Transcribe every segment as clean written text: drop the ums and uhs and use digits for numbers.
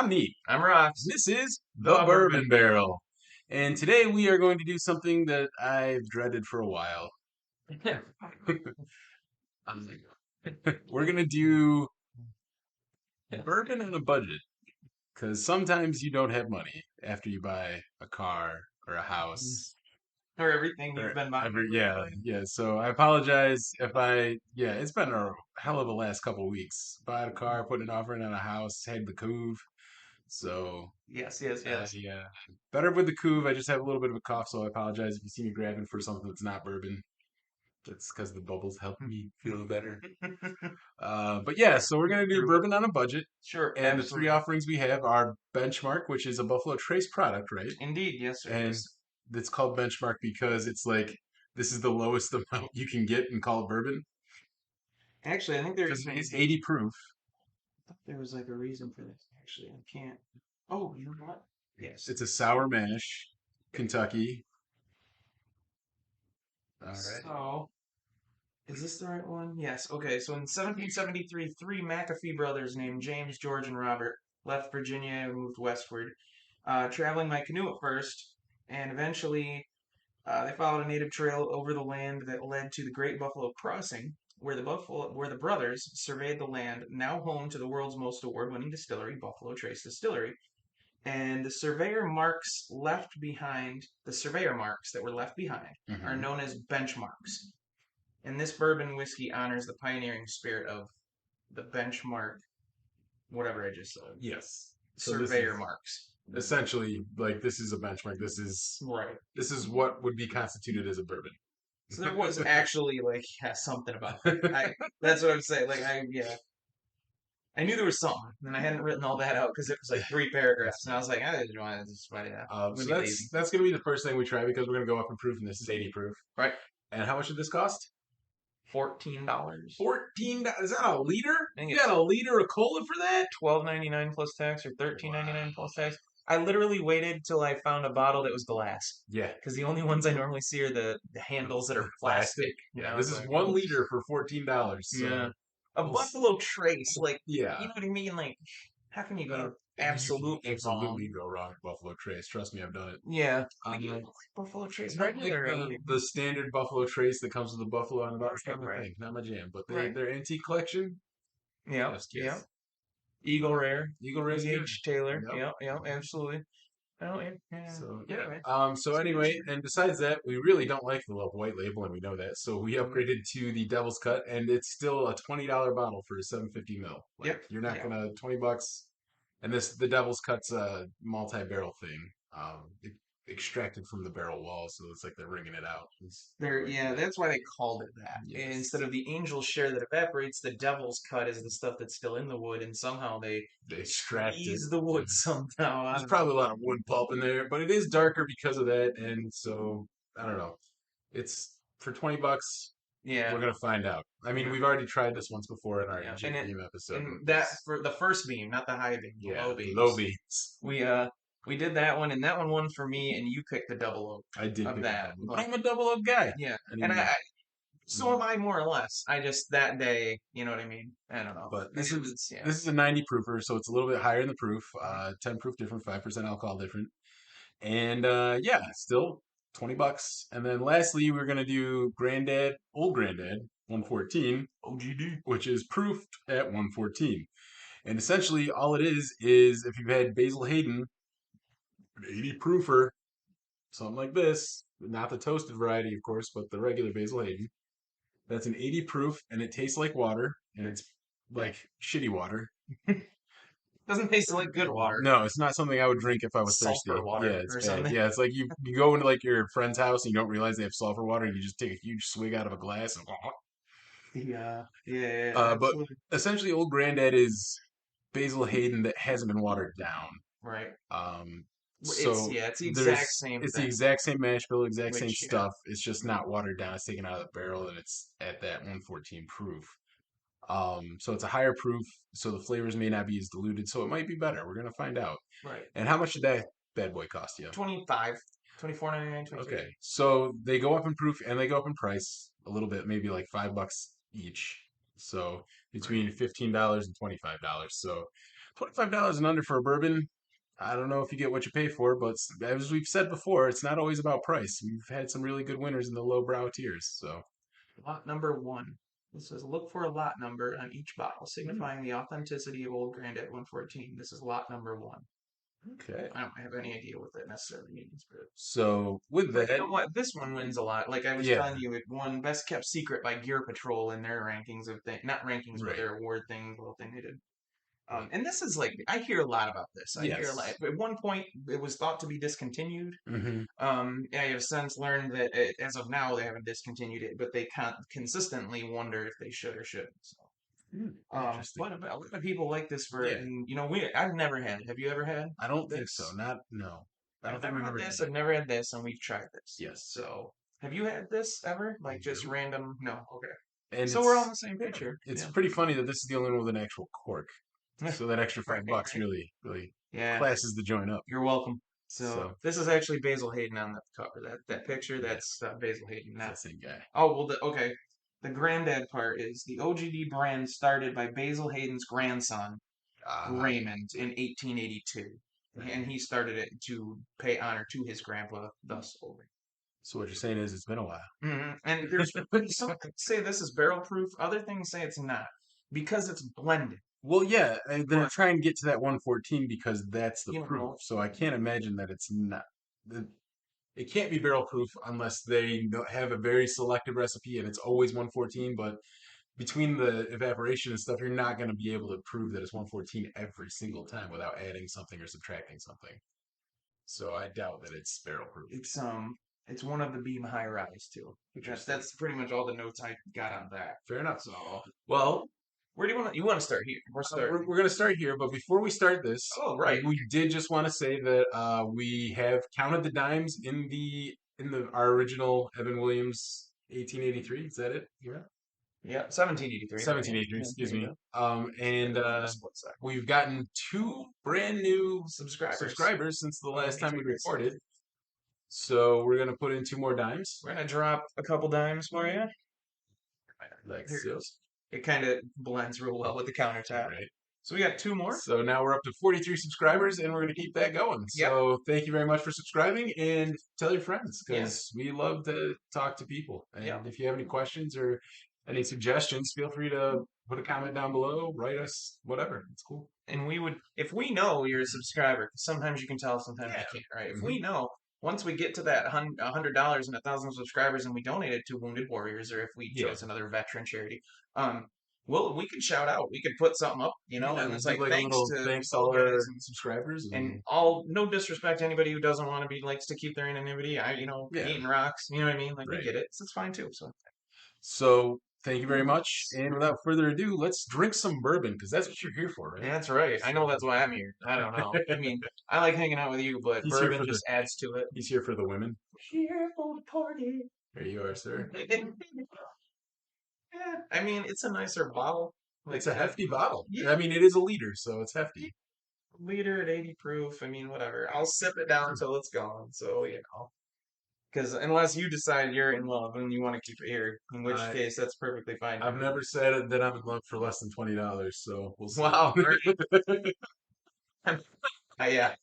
I'm Neat. I'm Rox. This is The the Bourbon Bourbon. Barrel. And today we are going to do something that I've dreaded for a while. We're going to do bourbon on a budget. Because sometimes you don't have money after you buy a car or a house. Or everything you've Or been buying yeah, lately. yeah. So I apologize if it's been a hell of a last couple of weeks. Bought a car, put an offer in on a house, had the couve. So Yes, yes, yes. yeah, better with the couve. I just have a little bit of a cough, so I apologize if you see me grabbing for something that's not bourbon. That's because the bubbles help me feel better. But yeah, so we're gonna do True. bourbon on a budget, Sure, and the three absolutely. offerings we have are Benchmark, which is a Buffalo Trace product, right? Indeed, yes, sir, And yes. it's called Benchmark because it's like this is the lowest amount you can get and call it bourbon Actually, I think there because even it's 80 proof. thought there was like a reason for this. Actually, I can't. Oh, you know what? Yes. It's a sour mash, Kentucky. All right. So, is this the right one? Yes. Okay. So in 1773, three McAfee brothers named James, George, and Robert left Virginia and moved westward, traveling by canoe at first, and eventually they followed a native trail over the land that led to the Great Buffalo Crossing, where the brothers surveyed the land, now home to the world's most award-winning distillery, Buffalo Trace Distillery. And the surveyor marks that were left behind, are Hmm. known as benchmarks. And this bourbon whiskey honors the pioneering spirit of the benchmark, whatever I just said, Yes. So this surveyor is marks. essentially like this is a benchmark. Right. This is what would be constituted as a bourbon. So there was actually like yeah, something about that. I That's what I'm saying. Like I knew there was something, and I hadn't written all that out because it was like three That's paragraphs, and I fair. was like, I just want to just write it out. I'm So gonna be lazy, that's gonna be the first thing we try because we're gonna go up in proof, and this is 80 proof. right? And how much did this cost? $14. 14. Is that a liter? I think You it's got a liter of cola for that? 12.99 plus tax or Wow. 13.99 plus tax. I literally waited till I found a bottle that was glass Yeah. because the only ones I normally see are the handles that are Plastic. plastic. You Yeah. know, This it's is like, 1 liter for $14. yeah, So a we'll Buffalo Trace, like you yeah. know what I mean? Like, how can you Uh, go you can absolutely absolutely wrong? go wrong with Buffalo Trace. Trust me, I've done it. Yeah, like you Um, like Buffalo Trace Not like regular, the standard Buffalo Trace that comes with the Buffalo on the bottom. It's not my right, thing, not my jam. But right. their antique collection, Yep, chef's yep. kiss. Eagle Rare, Eagle Rare's good. E.H. Taylor. Yep. Yep, yep, absolutely. Oh, yeah, yeah. So All yeah. right. So So anyway, and besides that, we really don't like the white label, and we know that. So we mm, upgraded to the Devil's Cut, and it's still a $20 bottle for a 750 ml. Like yep, you're not yeah. gonna $20. And the Devil's Cut's a multi-barrel thing. It extracted from the barrel wall, so it's like they're wringing it out. It's There, like yeah, that. that's why they called it that. Instead Yes. of the angel's share that evaporates, the devil's cut is the stuff that's still in the wood, and somehow they They extract it. squeeze the wood somehow. I There's don't know. probably a lot of wood pulp in there, but it is darker because of that, and so I don't know. It's for $20. Yeah, We're gonna find out. I mean, yeah, we've already tried this once before in our yeah. ancient beam episode, and And it that was for the first beam, not the high beam, the yeah, low the low beams. beams. We uh we did that one, and that one won for me, and you picked the double oak I did of pick the that. double, but Like, I'm a double up guy. yeah, I and mean, so am I more or less. I just that day, you know what I mean? I don't know. but And it was yeah. this is a 90 proofer, so it's a little bit higher in the proof. 10 proof different, 5% alcohol different. And yeah, still $20. And then lastly, we're gonna do Old Granddad 114, OGD. which is proofed at 114. And essentially, all it is if you've had Basil Hayden, an 80 proofer, something like this, not the toasted variety, of course, but the regular Basil Hayden. That's an 80 proof, and it tastes like water, and it's like shitty water. Doesn't taste like good water. No, it's not something I would drink if I was Sulfur thirsty. Yeah, water it's or bad. something. Yeah, it's like you go into like your friend's house and you don't realize they have sulfur water and you just take a huge swig out of a glass and Yeah, but absolutely. essentially Old Granddad is Basil Hayden that hasn't been watered down. Right. It's So yeah, it's the exact there's same it's the thing. exact same mash bill, exact same Which yeah, stuff. It's just not watered down. It's taken out of the barrel and it's at that 114 proof. So it's a higher proof, so the flavors may not be as diluted, so it might be better. We're gonna find out. right. And how much did that bad boy cost you? 25, 24.99, 23. Okay, so they go up in proof and they go up in price a little bit, maybe like $5 each. So Right. between $15 and $25. So $25 and under for a bourbon. I don't know if you get what you pay for, but as we've said before, it's not always about price. We've had some really good winners in the lowbrow tiers. So, Lot number one. This says look for a lot number on each bottle, hmm, signifying the authenticity of Old Grandad 114. This is lot number one. okay. I don't have any idea what that necessarily means, So with but you that, know what? This one wins a lot. Like I was yeah, telling you, it won Best Kept Secret by Gear Patrol in their rankings of things, not rankings, but right, their award thing, little thing they did. right. And this is like I hear a lot about this. I hear a lot. Yes. At one point, it was thought to be discontinued. Hmm. I have since learned that as of now they haven't discontinued it, but they consistently wonder if they should or shouldn't. So, Interesting. but a lot of people like this for, Yeah, and you know, I've never had it. Have you ever had I don't think so. this? Not no. I don't I've think never we've had ever had this. it. I've never had this, and we've tried this. Yes. So, have you had this ever? Like just Nope. random? No. Okay. And So we're all on it's the same yeah, page here. it's Yeah. pretty funny that this is the only one with an actual cork. Right. So that extra $5 Right. really Yeah. classes the joint up. You're welcome. So So this is actually Basil Hayden on the cover. That picture, yeah, that's Basil Hayden. it's Not. that same guy. Oh well. Okay. The granddad part is the OGD brand started by Basil Hayden's grandson Ah, Raymond in 1882, and he started it to pay honor to his grandpa, thus over. so what you're saying is it's been a while. And there's some say this is barrel proof, other things say it's not because it's blended. Well, yeah, and they're But trying to get to that 114 because that's the you proof. know, So I can't imagine that it's not. It can't be barrel proof unless they have a very selective recipe and it's always 114. But between the evaporation and stuff, you're not going to be able to prove that it's 114 every single time without adding something or subtracting something. So I doubt that it's barrel proof. it's it's one of the Beam High Rise too. Interesting. That's pretty much all the notes I got on that. Fair enough. So Well, where do you want to start here? We're we're, starting. we're going to start here, but before we start this, Oh right. we did just want to say that we have counted the dimes in the our original Evan Williams 1883. Is that it? Yeah. Yeah, 1783. But yeah, 1783, yeah, excuse there you me. go. And It was on a split second. we've gotten two brand new Subscribers. subscribers since the Let last me time we take this. recorded. So we're gonna put in two more dimes, We're gonna drop a couple dimes for you. like Here it so. goes. It kind of blends real well with the countertop. Right. So we got two more. So now we're up to 43 subscribers, and we're gonna keep that going. Yep. So thank you very much for subscribing, and tell your friends Yeah. because we love to talk to people. Yep. And if you have any questions or any suggestions, feel free to put a comment down below, write us, whatever. It's cool. And we would, if we know you're a subscriber, 'cause sometimes you can tell, sometimes Yeah. you can't, right? If Hmm. we know, once we get to that $100 and 1,000 subscribers, and we donate it to Wounded Warriors, or if we Yeah. chose another veteran charity, um, we could shout out, we could put something up, Yeah, and we'll it's do like like a thanks little to thanks to those all guys, our subscribers and and all no disrespect to anybody who doesn't want to be likes to keep their anonymity. yeah, Eating rocks, you know what I mean? Like we right. get it, so it's fine too. So So thank you very much. And without further ado, let's drink some bourbon because that's what you're here for, right? yeah, that's right. I know that's why I'm here. I don't know. I mean, I like hanging out with you, but He's here bourbon for the just adds to it. he's here for the women. Here for the party. There you are, sir. Yeah, I mean, it's a nicer bottle. It's Like, a hefty bottle. yeah, I mean, it is a liter, so it's hefty. liter at 80 proof. I mean, whatever. I'll sip it down until it's gone. So, because unless you decide you're in love and you want to keep it here, in which I case that's perfectly fine I've too. never said that I'm in love for less than $20, so we'll see. Wow, right? Yeah.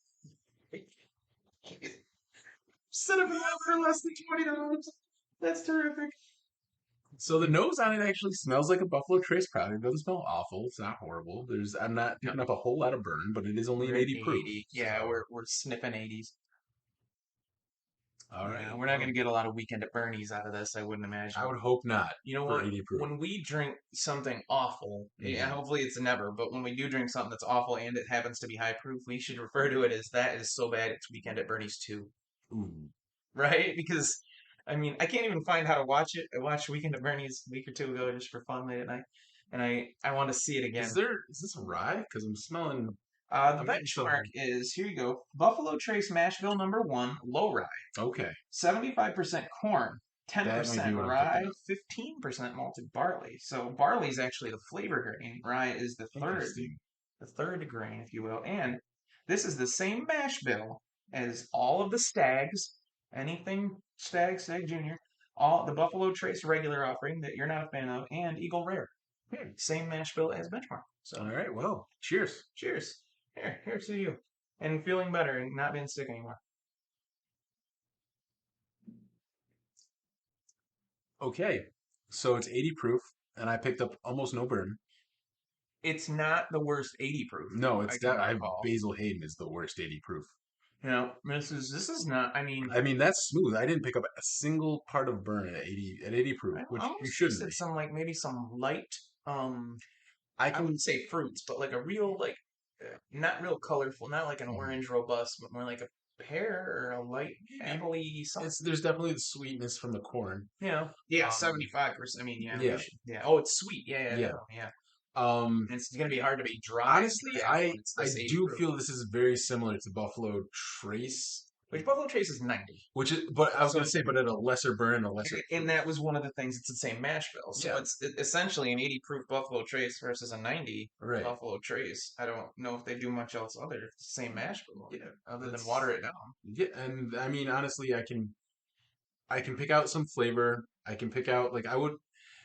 Set up an out for less than $20. That's terrific. So the nose on it actually smells like a Buffalo Trace product. It doesn't smell awful. It's not horrible. I'm not No, picking up a whole lot of burn, but it is only an we're at 80 proof. 80. Yeah, So we're sniffing 80s. all Yeah, right. we're not going to get a lot of weekend at Bernie's out of this, I wouldn't I imagine. would hope not You know for what? 80 proof. When we drink something awful, yeah, Hmm. hopefully it's never, but when we do drink something that's awful and it happens to be high proof, we should refer to it as that is so bad it's weekend at Bernie's too. Ooh. Right? Because, I mean, I can't even find how to watch it. I watched Weekend at Bernie's a week or two ago just for fun late at night, and I want to see it again. Is this a rye? Because I'm smelling. The I'm getting benchmark something. is here you go Buffalo Trace Mashville number one, low rye. Okay, 75% corn, that might be 10% what I'm picking rye, up. 15% malted barley. So barley is actually the flavor grain. Rye is Interesting. the third grain, if you will. And this is the same mash bill as all of the stags, anything stag, stag junior, all the Buffalo Trace regular offering that you're not a fan of, and Eagle Rare. Same mash bill as benchmark. All So right. Well, cheers. cheers. Here's to you. And feeling better and not being sick anymore. Okay. So it's 80 proof, and I picked up almost no burn. It's not the worst 80 proof, No, I it's can that I recall. Basil Hayden is the worst 80 proof. This is not. I mean, I mean, that's smooth. I didn't pick up a single part of burn at 80 proof, I which you almost shouldn't tasted be. some like maybe some light. Um, I I can. wouldn't say fruits, but like a real like, not real colorful, not like an Mhm. orange robust, but more like a pear or a light Maybe apple-y something. it's there's definitely the sweetness from the corn. Yeah, Um, 75%. I mean, yeah, we yeah, should. Yeah. Oh, it's sweet. Yeah, yeah, yeah. definitely. Yeah. Um, And it's gonna be hard to be dry and honestly, bad I when it's I this 80 do proof. feel this is very similar to Buffalo Trace, Which Buffalo Trace is 90. which is, but I was gonna So say, but at a lesser burn, a lesser and proof. that was one of the things. It's the same mash bill, so Yeah, it's essentially an 80 proof Buffalo Trace versus a 90 right. Buffalo Trace. I don't know if they do much else other. It's the same mash bill, Yeah, other than water that's it down. yeah, and I mean, honestly, I can pick out some flavor. I can pick out like I would.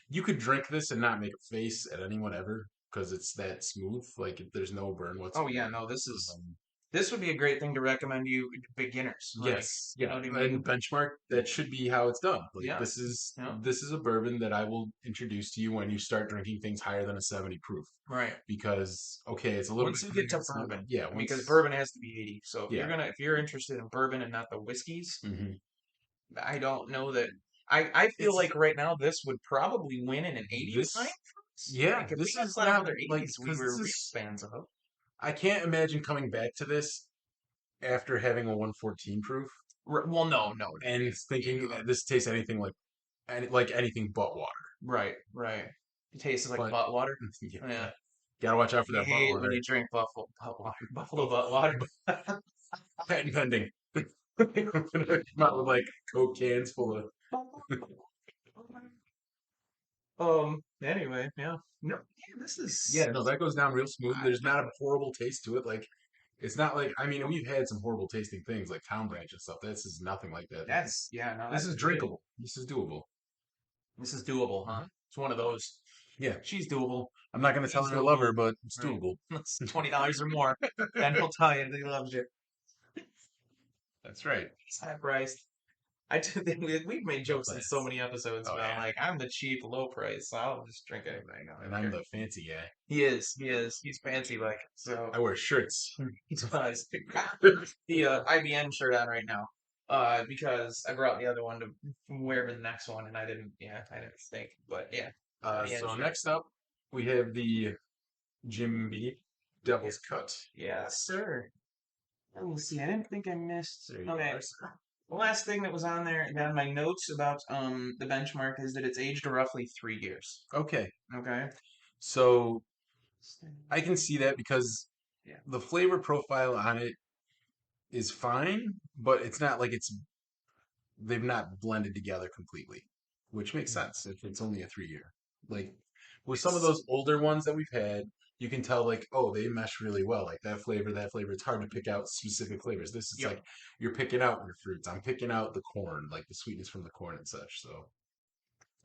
You could drink this and not make a face at anyone ever because it's that smooth. Like there's no burn Oh yeah, whatsoever. no, this is Um, this would be a great thing to recommend you to beginners. Like, yes, you yeah, know what I and mean? benchmark that should be how it's done. Like Yeah, yeah, this is a bourbon that I will introduce to you when you start drinking things higher than a 70 proof. right. Because okay, it's a little Once bit you get cleaner. to bourbon, Yeah, because once bourbon has to be 80. So yeah. if you're interested in bourbon and not the whiskeys, Hmm. I don't know that. I feel It's like right now this would probably win in an 80 pint this. for us. Yeah, Like if we this got is five not other like 80s, we because this were real is. fans of. I can't imagine coming back to this after having a 114 proof Well, no, and thinking this tastes anything like anything but water. right, right. It tastes like But butt water. yeah, Yeah, gotta watch out for you that butt hate when water. you drink butt water, buffalo Oh, butt water. patent pending. I'm gonna come out with like Coke cans full of. Anyway, yeah. No, yeah, this Yeah, is. no, that goes down real smooth. I, There's not a horrible taste to it. Like it's not like I mean we've had some horrible tasting things like Town Branch and stuff. This is nothing like that. that's yeah, no, This that's is great. drinkable. This is doable. This is doable, huh? Mhm. It's one of those. Yeah, She's doable. I'm not gonna tell He's her I love her, doable. but it's Right. doable. That's $20 or more. Then he'll tell you that he loves you. That's right. He's high priced. I do think we've made Low jokes in so class. many episodes Oh about yeah, like I'm the cheap, low price, so I'll just drink anything. I and don't I'm care. the fancy guy. He is. He is. He's fancy like so. I wear shirts. He does. The IBN shirt on right now. Because I brought the other one to wear for the next one, and I didn't. Yeah, I didn't think. But yeah, IBN So shirt. next up, we have the Jim Beam Devil's Cut. Yes, sir. Let me see. I didn't think I missed. There you Okay. are. The last thing that was on there, on my notes about the benchmark is that it's aged roughly 3 years. Okay, Okay. so I can see that because Yeah. the flavor profile on it is fine, but it's not like they've not blended together completely, which makes sense if it's only a 3 year. Like with some of It's those older ones that we've had, you can tell like, oh, they mesh really well. Like that flavor, that flavor. It's hard to pick out specific flavors. This is yep. like you're picking out your fruits. I'm picking out the corn, like the sweetness from the corn and such. So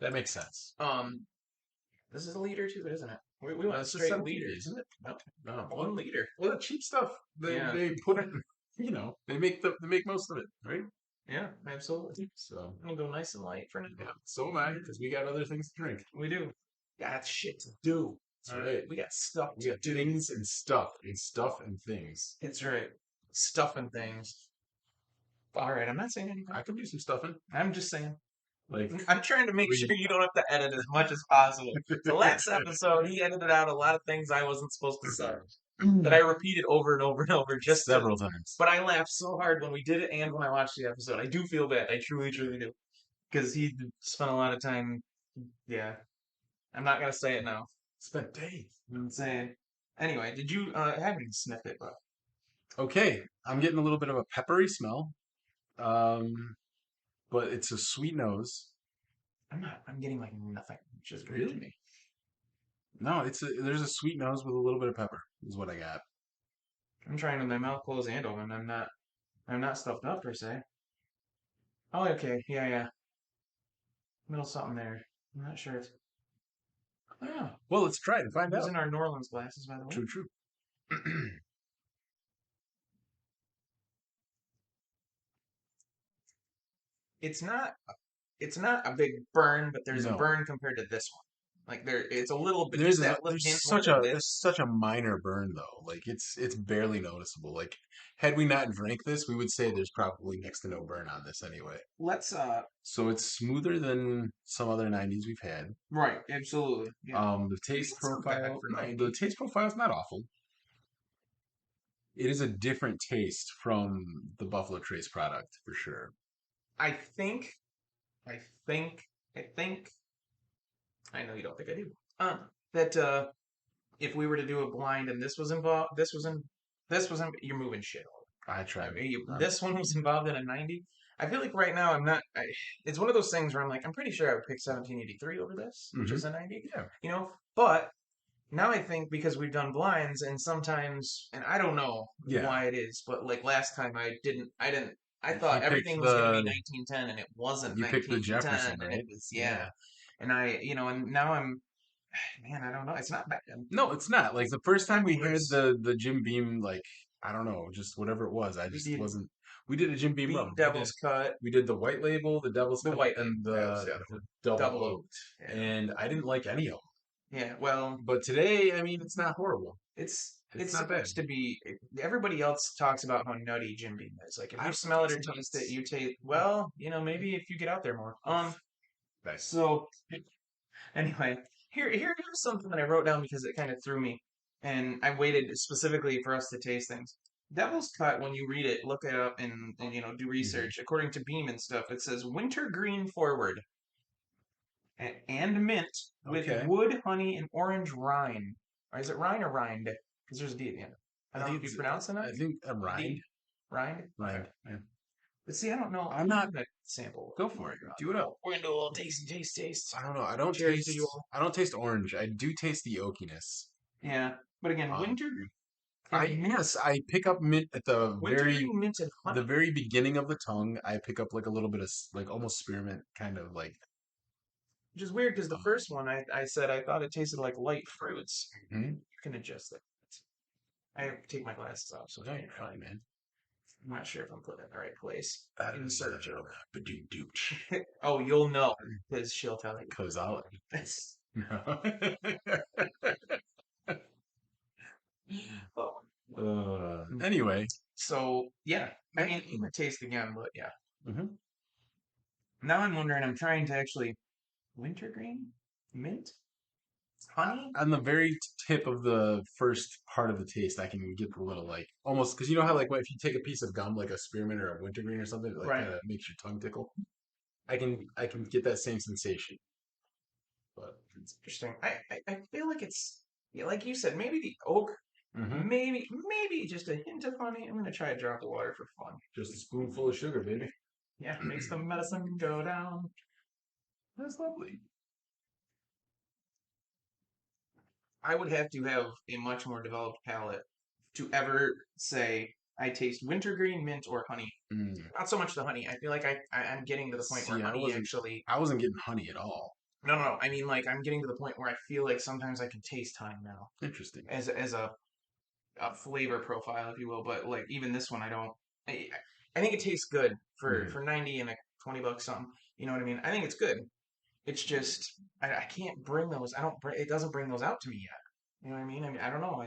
that makes sense. Um, this is a liter too, isn't it? We went It's a straight 17, liters. isn't it? No, No, well, 1 liter. well, the cheap stuff Yeah. they put it. You know, they make most of it, right? Yeah, absolutely. So I'm gonna go nice and light for now. yeah, so am I because we got other things to drink. We do. Got shit to do. That's right. We got stuff We to got do. things and stuff and things. It's right. Stuff and things. All right, I'm not saying anything. I could do some stuffing. I'm just saying. Like I'm trying to make we sure you don't have to edit as much as possible. The last episode, he edited out a lot of things I wasn't supposed to say that I repeated over and over and over just to. several times. But I laughed so hard when we did it and when I watched the episode. I do feel bad. I truly, truly do. Because he spent a lot of time. Yeah. I'm not going to say it now. Spent days. I'm saying. Anyway, did you. I haven't even sniffed it, but. Okay, I'm getting a little bit of a peppery smell, but it's a sweet nose. I'm not. I'm getting like nothing, which is weird to Really? me. No, there's a sweet nose with a little bit of pepper. Is what I got. I'm trying with my mouth closed and open. I'm not. I'm not stuffed up per se. Oh, okay. Yeah, yeah. Little something there. I'm not sure. Oh, Well, let's try it and find out. using our New Orleans glasses, by the way. True, true. It's not it's not a big burn, but there's a No, burn compared to this one. Like there, it's a little bit, just there's that little there's hint more such than a there's this. such a minor burn though. Like it's barely noticeable. Like had we not drank this, we would say there's probably next to no burn on this anyway. Let's So it's smoother than some other 90s we've had. right, absolutely, yeah. The taste It's not bad profile, for no, the 90. taste profile is not awful. It is a different taste from the Buffalo Trace product for sure. I think, I think, I think. I know you don't think I do. That if we were to do a blind and this was involved, this was in, you're moving shit. I I tried. mean, this one was involved in a 90. I feel like right now I'm not. It's one of those things where I'm like, I'm pretty sure I would pick 1783 over this, which Mm-hmm. is a 90. Yeah. You know, but now I think because we've done blinds and sometimes, and I don't know Yeah. why it is, but like last time I didn't, I You thought picked everything was going to be the 1910 and it wasn't you picked the 1910 Jefferson, and it right? was, yeah. Yeah. And and now I'm, man, I don't know. It's not bad. No, it's not. Like the first time Gotten we had worse. the Jim Beam, like I don't know, just whatever it was, I We just did wasn't. We did a Jim Beam beam rum. devil's cut, We did the white label, the devil's the cut, white label. and That was the other the one. double Double oak, oaked. Yeah. and I didn't like any of them. Yeah. Well, But today, I mean, it's not horrible. It's it's not bad. supposed to be. Everybody else talks about how nutty Jim Beam is. Like if I you don't smell it think or it's taste it, nuts. you taste. Well, maybe if you get out there more. Nice. So anyway, here's something that I wrote down because it kind of threw me, and I waited specifically for us to taste things. Devil's Cut, when you read it, look it up and do Hmm. research. According to Beam and stuff, it says wintergreen forward and mint with Okay. wood, honey, and orange rind. Or is it rind or rind? Because there's a D at the end. I I don't know think if you it's. pronounce it I think a a rind. D. Rind? Okay. Rind. Yeah. But see, I don't know. I'm I'm not. gonna sample. Go for it. Do it up. We're gonna do a little tasty taste. I don't know. I don't Cheers to taste. you all. I don't taste orange. I do taste the oakiness. Yeah. But again, Um, winter I and mint. yes, I pick up mint at Wintergreen mint and the honey. very beginning of the tongue. I pick up like a little bit of like almost spearmint kind of like. Which is weird because the Um, first one I said I thought it tasted like light fruits. mhm. You can adjust that. I have to take my glasses off, so No, you're fine, man. I'm not sure if I'm putting it in the right place. That In is search of. badoo-dooch. Oh, you'll know because she'll tell you. Cause I'll. Oh. Anyway. So yeah, I mean, I'm gonna taste again, but yeah. Mhm. Now I'm wondering. I'm trying to actually wintergreen mint honey. On the very tip of the first part of the taste, I can get a little like almost because you know how like if you take a piece of gum like a spearmint or a wintergreen or something, it like Right. kind of makes your tongue tickle. I can get that same sensation, but It's interesting. I feel like it's yeah, like you said, maybe the oak, hmm maybe just a hint of honey. I'm gonna try a drop of water for fun. just a spoonful of sugar, baby. Yeah, makes the medicine go down. That's lovely. I would have to have a much more developed palate to ever say I taste wintergreen, mint, or honey. Mm. Not so much the honey. I feel like I'm getting to the point where See, honey actually. I wasn't getting honey at all. No, no, no. I mean, like I'm getting to the point where I feel like sometimes I can taste honey now Interesting. as a flavor profile, if you will. But like even this one, I don't. I think it tastes good Hmm. for 90 and a $20 something. You know what I mean? I think it's good. It's just I can't bring those. I don't. It doesn't bring those out to me yet. You know what I mean? I don't know.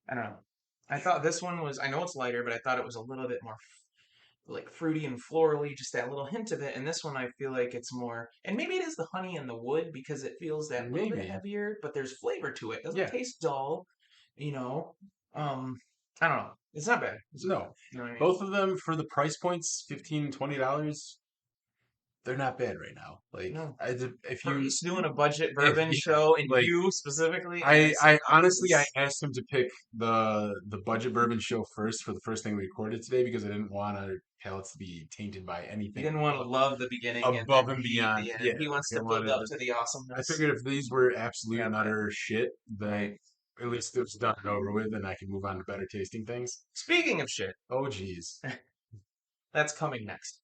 I don't know. I thought this one was. I know it's lighter, but I thought it was a little bit more like fruity and florally, just that little hint of it. And this one, I feel like it's more. And maybe it is the honey and the wood because it feels that little bit Maybe. heavier, but there's flavor to it. It doesn't Yeah. taste dull. You know. I don't know. It's not bad. It's not bad. No. You know what I mean? Both of them for the price points, $15, $20, they're not bad right now. Like No. if For you us doing a budget if bourbon yeah, show and like you specifically I asking I about honestly I this, asked him to pick the budget bourbon show first for the first thing we recorded today because I didn't want our palates to be tainted by he anything didn't want to love the beginning and above then and hate beyond. the Yeah, end. He wants I to build wanted. up to the I awesomeness. figured if these were absolute and Got that. utter shit, then Right. at least it was done and over with, and I can move on to better tasting things. Speaking of shit, Oh, geez. that's coming next.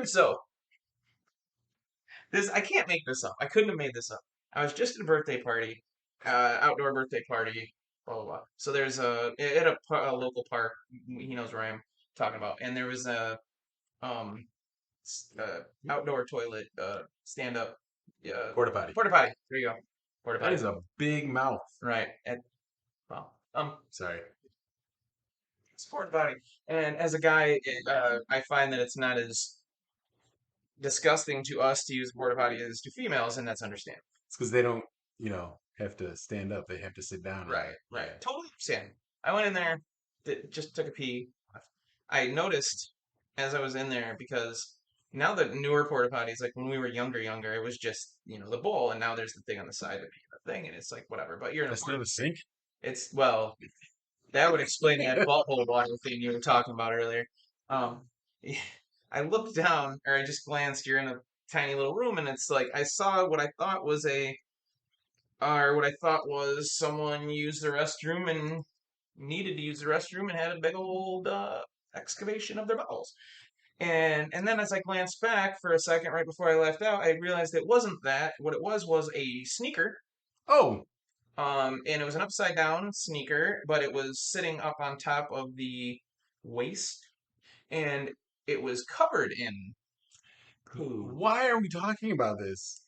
So this I can't make this up. I couldn't have made this up. I was just at a birthday party, outdoor birthday party, blah blah blah. So there's at a local park. He knows where I'm talking about, and there was a um outdoor toilet, stand up, Porta potty. porta potty. There you go, porta That potty. is a big mouth. Right. Well, Sorry. it's porta potty. And as a guy, I find that it's not as disgusting to us to use porta potty as to females, and that's understandable. It's because they don't, have to stand up. They have to sit down in Right, there. right. Yeah. Totally understand. I went in there, just took a pee. I noticed as I was in there because now the newer porta potties, like when we were younger, it was just, the bowl, and now there's the thing on the side to pee in the thing, and it's like whatever. But you're in a That's not park. a sink. It's well, that would explain that butthole water thing you were talking about earlier. Um, I looked down, or I just glanced. You're in a tiny little room, and it's like I saw what I thought was someone used the restroom and needed to use the restroom and had a big old excavation of their bowels. And then as I glanced back for a second right before I left out, I realized it wasn't that. What it was a sneaker. Oh, And it was an upside down sneaker, but it was sitting up on top of the waist, and it was covered in poo. why are we talking about this?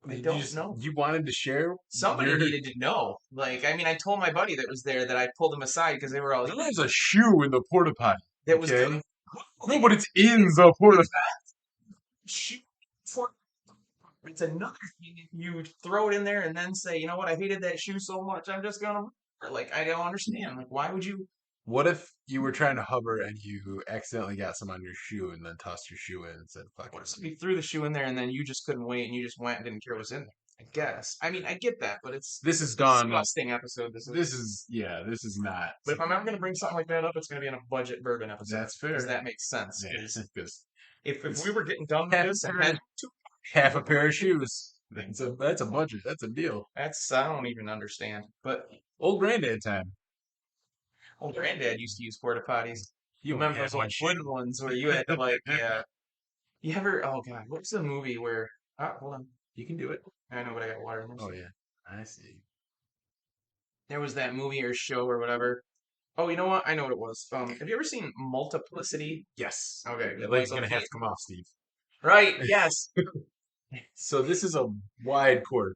I Did you don't just know. you wanted to share Somebody your? needed to know. Like, I mean, I told my buddy that was there that I pulled him aside because they were all There's a shoe in the porta potty. that was Okay. No, like, but it's in the porta. shoot for it's another thing if you throw it in there and then say, you know what, I hated that shoe so much, I'm just gonna like I don't understand. Like, why would you? What if you were trying to hover and you accidentally got some on your shoe and then tossed your shoe in and said, "Fuck What it"? if somebody threw the shoe in there and then you just couldn't wait and you just went and didn't care what was in there? I guess. I mean, I get that, but it's This a has gone. disgusting episode. This is. This is not. But if I'm ever gonna bring something like that up, it's gonna be in a budget bourbon episode That's because fair. that makes sense. Yeah, Because because if we were getting done with half this a and pair, had two, half a pair of shoes. That's a budget. That's a deal. that's I don't even understand. But Old granddad time. old granddad used to use porta potties. You only Remember had those one old shoe. wooden ones where you had to like, yeah. You ever? Oh God, what's the movie where? Hold on. You can do it. I know, but I got water in Oh there. yeah, I see. There was that movie or show or whatever. Oh, you know what? I know what it was. Have you ever seen Multiplicity? Yes. Okay, Your with leg's Michael gonna have Keaton. to come off, Steve. Right. Yes. So this is a wide cord.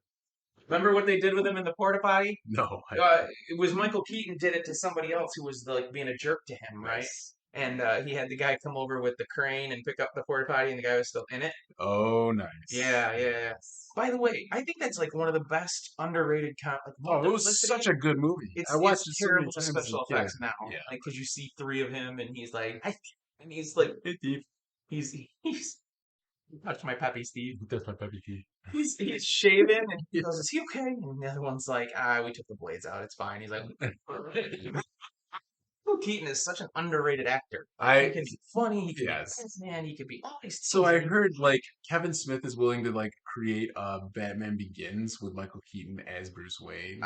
Remember what they did with him in the porta potty? No, It was Michael Keaton did it to somebody else who was like being a jerk to him, right? nice. And he had the guy come over with the crane and pick up the porta potty, and the guy was still in it. Oh, nice. Yeah. By the way, I think that's like one of the best underrated like Oh, it was Multiplicity. such a good movie. I watched It's it so many terrible times as a special kid. effects now, Yeah. like because you see three of him, and he's like, and he's like, Hey, Steve. he's touch my peppy Steve. That's my puppy key. He's shaving, and he Yeah. goes, "Is he okay?" And the other one's like, we took the blades out. It's fine." He's like, Michael Keaton is such an underrated actor. He can be funny. He can Yes. be man. He could be all these So things. I heard like Kevin Smith is willing to like create Batman Begins with Michael Keaton as Bruce Wayne.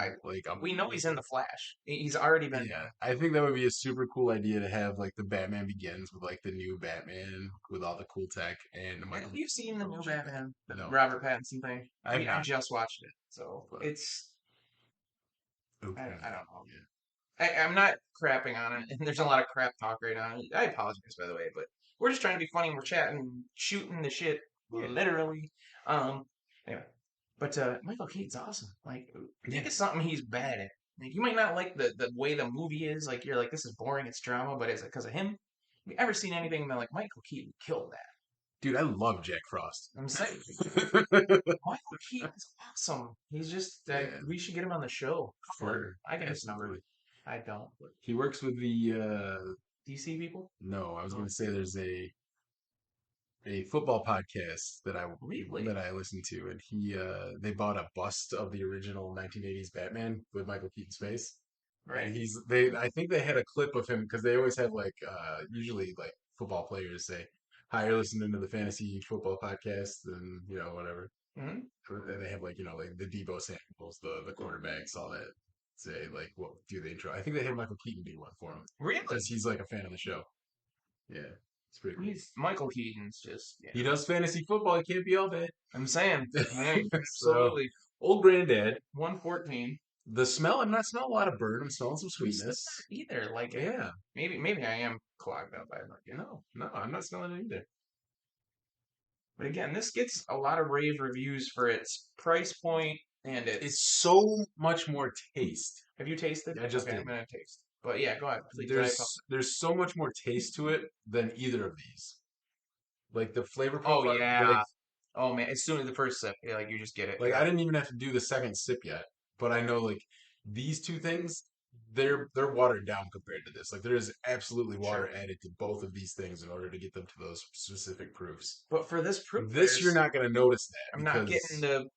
We know he's in the Flash. He's already been. Yeah, I think that would be a super cool idea to have like the Batman Begins with like the new Batman with all the cool tech and Michael. Have you seen the new Batman, the No. Robert Pattinson thing? I've I not. just watched it, so But- it's. Okay. I don't know. I'm not crapping on it, and there's a lot of crap talk right now. I apologize, by the way, but we're just trying to be funny. And we're chatting, shooting the shit, Yeah. literally. Anyway, but Michael Keaton's awesome. Like, think Yeah. of something he's bad at. Like, you might not like the way the movie is. Like, you're like, this is boring. It's drama, but is it because of him? Have you ever seen anything that like Michael Keaton killed that? Dude, I love Jack Frost. I'm saying Michael Keaton's awesome. He's just Yeah. we should get him on the show. Sure. I get his number. Absolutely. I don't. But He works with the DC people? no, I was gonna say there's a football podcast Really? that I listen to, and they bought a bust of the original 1980s Batman with Michael Keaton's face. And I think they had a clip of him because they always have like usually like football players say, "Hi, you're listening to the fantasy football podcast," and whatever. Hmm. And they have like like the Debo Samuels, the quarterbacks, all that. Say like, well, do the intro. I think they had Michael Keaton do one for him Really? because he's like a fan of the show. Yeah, it's pretty cool. Michael Keaton's just. Yeah. He does fantasy football. He can't be all bad. I'm saying. Hey, So, absolutely. Old Granddad. 114. The smell, I'm not smelling a lot of burn. I'm smelling some I'm still sweetness. not either. Like, Yeah. maybe I am clogged up. I don't know. No, no, I'm not smelling it either. But again, this gets a lot of rave reviews for its price point and It's its. so much more taste. Have you tasted? I just Okay, I'm did. gonna taste. But yeah, go ahead, please. I There's so much more taste to it than either of these. Like the flavor Oh profile, yeah. Oh man, as soon as the first sip, yeah, like you just get it. like I Yeah. didn't even have to do the second sip yet, but I know like these two things, they're watered down compared to this. Like there is absolutely water Sure. added to both of these things in order to get them to those specific proofs. But for this proof, This you're not going to notice that I'm not getting because the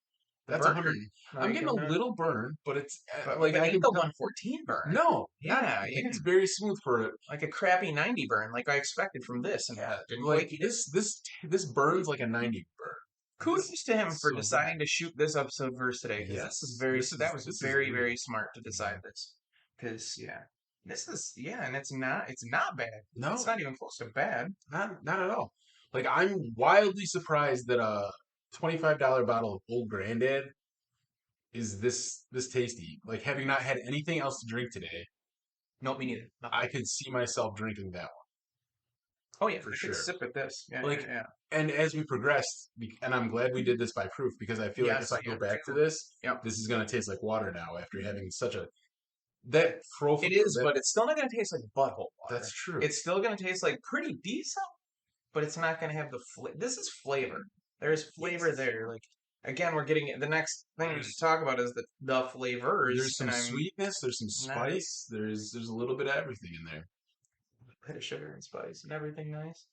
that's 100. burn. I'm Like getting a I'm not. little burn, but it's like But I ain't can the tell. 114 burn. No, not. Yeah, yeah. It's very smooth for it. Like a crappy 90 burn, like I expected from this, and Yeah, didn't like quite get it. this burns like a 90 burn. This Kudos to him is for so good. deciding to shoot this episode first today, because Yes, that was this is very really very smart to decide mhm. this. Because yeah, this is yeah, and it's not bad. It's No, not even close to bad. not at all. Like I'm wildly surprised that a $25 bottle of Old Granddad is this tasty. Like having not had anything else to drink today, Nope, me neither. Nothing. I could see myself drinking that one Oh yeah, for I could sure. sip at this. Yeah, yeah, Like, yeah. and as we progressed, and I'm glad we did this by proof because I feel like if Yes, I I go am back to too. this, Yep. this is gonna taste like water now after having such a that profile It is, that but it's still not gonna taste like butthole that's water. true. It's still gonna taste like pretty decent, but it's not going to have the this is flavor. There's flavor Yes. there. Like again, we're getting the next thing to talk about is the flavors, There's and some I'm sweetness, there's some not spice, there's a little bit of everything in there. a bit of sugar and spice and everything nice.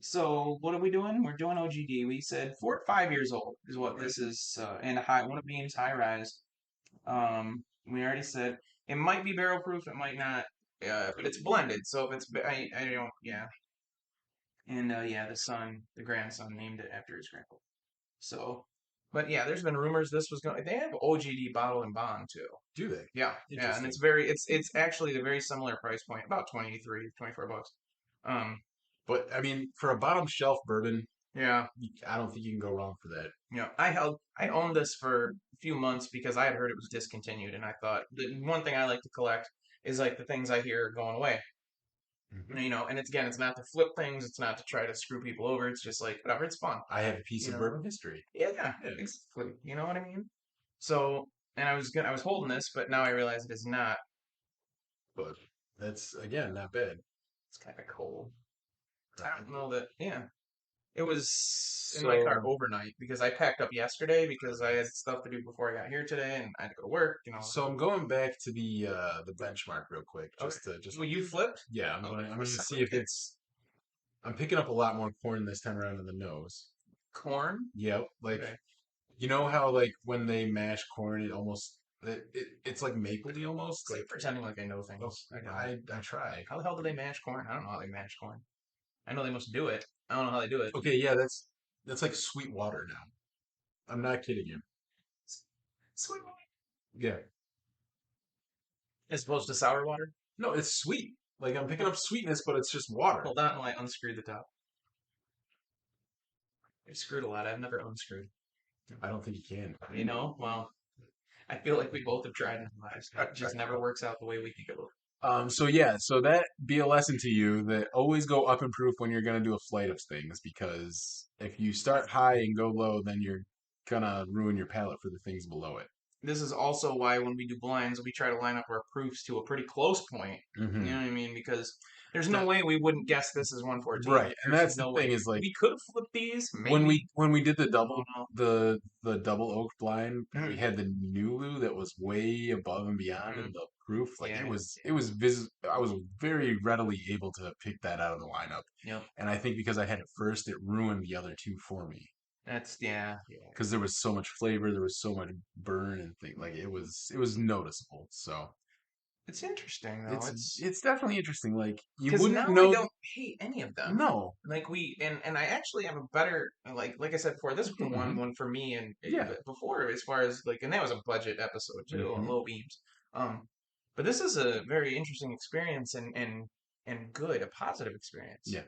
So what are we doing? We're doing OGD. We said 4 to 5 years old is what Right. this is, and one of Beam's high rise. We already said it might be barrel proof, it might not, but it's blended. So if it's, I don't, yeah. And yeah, the grandson named it after his grandpa. So, but yeah, there's been rumors this was going. They have OGD bottle and bond too. Do they? Yeah, yeah, and Interesting. it's actually a very similar price point, about 24 bucks. Um, But I mean, for a bottom shelf bourbon, yeah, I don't think you can go wrong for that. yeah. I owned this for a few months because I had heard it was discontinued, and I thought the one thing I like to collect is like the things I hear are going away. Hmm. And it's not to flip things, it's not to try to screw people over. It's just like whatever, it's fun. I have a piece You of know, bourbon history. yeah, Yeah, exactly. You know what I mean? So, and I was holding this, but now I realize it is not. but that's again not bad. It's kind of cold. I Right. don't know that. Yeah, it was in my car So overnight because I packed up yesterday because I had stuff to do before I got here today, and I had to go to work. so I'm going back to the benchmark real quick, Okay. just to just Well, you flipped. yeah, Okay, I'm let's gonna see if separate it. it's I'm picking up a lot more corn this time around in the nose. Corn. Yep, like Okay. you know how like when they mash corn, it's like mapley almost. It's like Like pretending like I know oh, things. I don't. I try. How the hell do they mash corn? I don't know how they mash corn. I know they must do it. I don't know how they do it. Okay, yeah, that's like sweet water now. I'm not kidding you. Sweet. Yeah, As opposed to sour water. no, it's sweet. Like I'm picking up sweetness, but it's just water. Hold on while I unscrew the top. I've screwed a lot. I've never unscrewed. I don't think you can. Well, I feel like we both have tried in our lives. It just never works out the way we think it will. So yeah, so that be a lesson to you that always go up in proof when you're gonna do a flight of things because if you start high and go low, then you're gonna ruin your palate for the things below it. This is also why when we do blinds, we try to line up our proofs to a pretty close point. You Hmm. know what I mean? Because there's no That, way we wouldn't guess this is 114. right, and There's that's the no thing way. is like We could have flipped these, maybe. when we did the I double don't know. the double oak blind, we Mhm. had the Nulu that was way above and beyond in Mhm. the proof. Like Yeah, it was I was very readily able to pick that out of the lineup, yep. and I think because I had it first, it ruined the other two for me. That's yeah, yeah. Because there was so much flavor, there was so much burn and thing. Like it was noticeable. So It's interesting though. It's it's definitely interesting. Like you because wouldn't now I know. don't hate any of them. No. Like and I actually have a better like I said before. This was the Hmm. one for me and Yeah. before as far as like and that was a budget episode too on Hmm. low beams. Um, but this is a very interesting experience and good a positive experience. Yeah.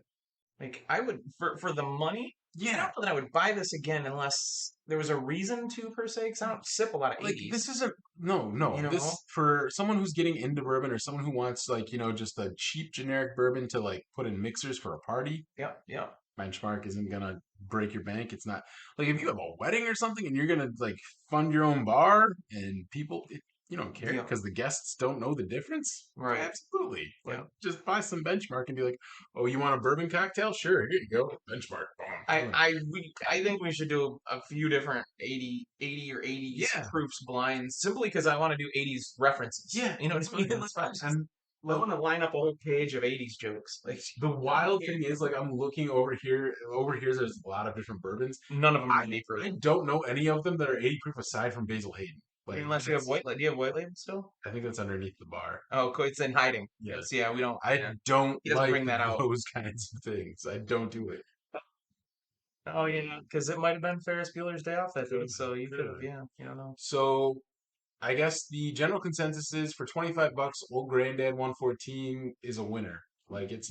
Like I would for the money. I don't Yeah, know that I would buy this again unless there was a reason to per se. Because I don't sip a lot of like this 80s. isn't no You no know. this for someone who's getting into bourbon or someone who wants like just a cheap generic bourbon to like put in mixers for a party. Yep. Yep. Benchmark isn't gonna break your bank. It's not like if you have a wedding or something and you're gonna like fund your own bar and you don't care Yep. because the guests don't know the difference. Right. Absolutely. Like Yep. just buy some Benchmark and be like, oh, you want a bourbon cocktail? Sure, here you go, Benchmark. Boom. I think we should do a few different 80 or 80s Yeah, proofs blinds simply because I want to do 80s references. yeah, You know what that's I mean? fine. That's fine. And I like want to line up a whole page of 80s jokes. Like the wild thing is, like I'm looking over here. Over here, there's a lot of different bourbons. none of them are I 90 proof. I don't know any of them that are 80 proof aside from Basil Hayden. Like Unless you have that's white label. Do you have white label still? I think that's underneath the bar. Oh, cool. It's in hiding. Yeah. So yeah, we don't. I Yeah, don't he doesn't like bring that out. those kinds of things. I don't do it. Oh yeah, because it might have been Ferris Bueller's Day Off that day, so you could have. Could've. Yeah, you don't know. So I guess the general consensus is for 25 bucks, Old Granddad 114 is a winner. Like It's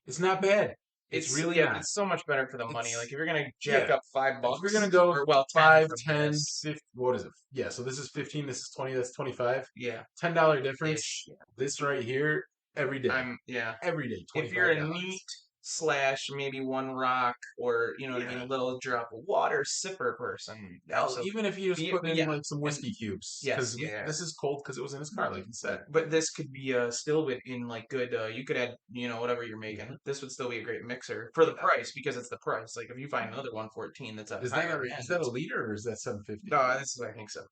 it's not bad. It's really yeah, not. it's so much better for the money. Like It's if you're gonna jack yeah. up five If we're gonna bucks go or well 10 5, from 10, this, 50, what is it? Yeah, so this is 15, this is 20, that's 25. yeah, $10 difference. ish. This right here, every day. Yeah. Every day, If you're a neat $25. slash maybe one rock or you know what I mean, Yeah. a little drop of water sipper person, Hell, absolutely. even if you just put in Yeah, like some and whiskey cubes, yes, because yeah, yeah. this is cold because it was in his car, like you said. But this could be still in like good. You could add whatever you're making. Mhm. This would still be a great mixer for the Yeah. price because it's the price. Like if you find another 114 that's a Is that higher is end, that a liter or is that 750? no, this is I think so.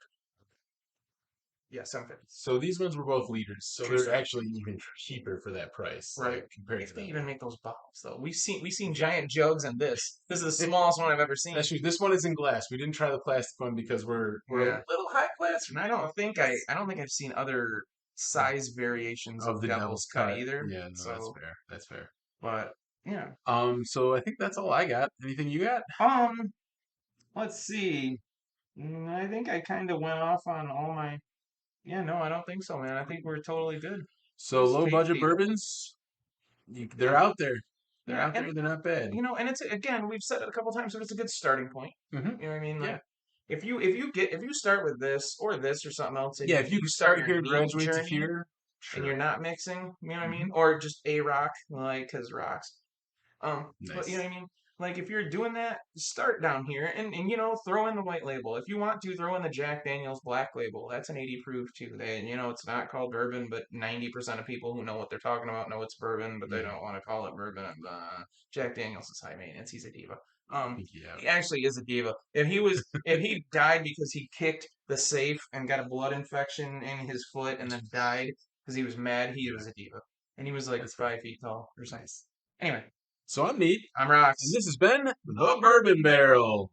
Yeah, 750. So these ones were both liters, so True they're story. actually even cheaper for that price, Right. like compared If to they that even one. make those bottles though, we've seen giant jugs in this. This is the smallest one I've ever seen. That's true. This one is in glass. We didn't try the plastic one because we're a Yeah. little high class. And I don't think I've seen other size variations Of of the devil's devil's cut cut. either. Yeah, no, that's So, fair. That's fair. but yeah. So I think that's all I got. Anything you got? Um, let's see. I think I kind of went off on all my. Yeah, no, I don't think so, man. I think we're totally good. So Just low budget tasty. bourbons, they're Yeah. out there. They're Yeah, out and there. They're not bad. and it's again, we've said it a couple times, but it's a good starting point. Hmm. You know what I mean? Yeah. Like if you start with this or something else, and Yeah, if you you start start your here, neat graduate to journey, here, and sure. you're not mixing, you know what I mean? Hmm. Or just a rock, like because rocks. But you know Nice. what I mean? Like if you're doing that, start down here and throw in the white label. If you want to, throw in the Jack Daniel's black label. That's an 80 proof too. It's not called bourbon, but 90% of people who know what they're talking about know it's bourbon, but they Hmm. don't want to call it bourbon. Jack Daniel's is high maintenance. He's a diva. I think you have. He actually is a diva. If he died because he kicked the safe and got a blood infection in his foot and then died because he was mad, he Yeah, was a diva. And he was like that's fair. 5 feet tall or something. Nice. Anyway, So I'm neat, I'm and Rocks. this has been the Bourbon Barrel.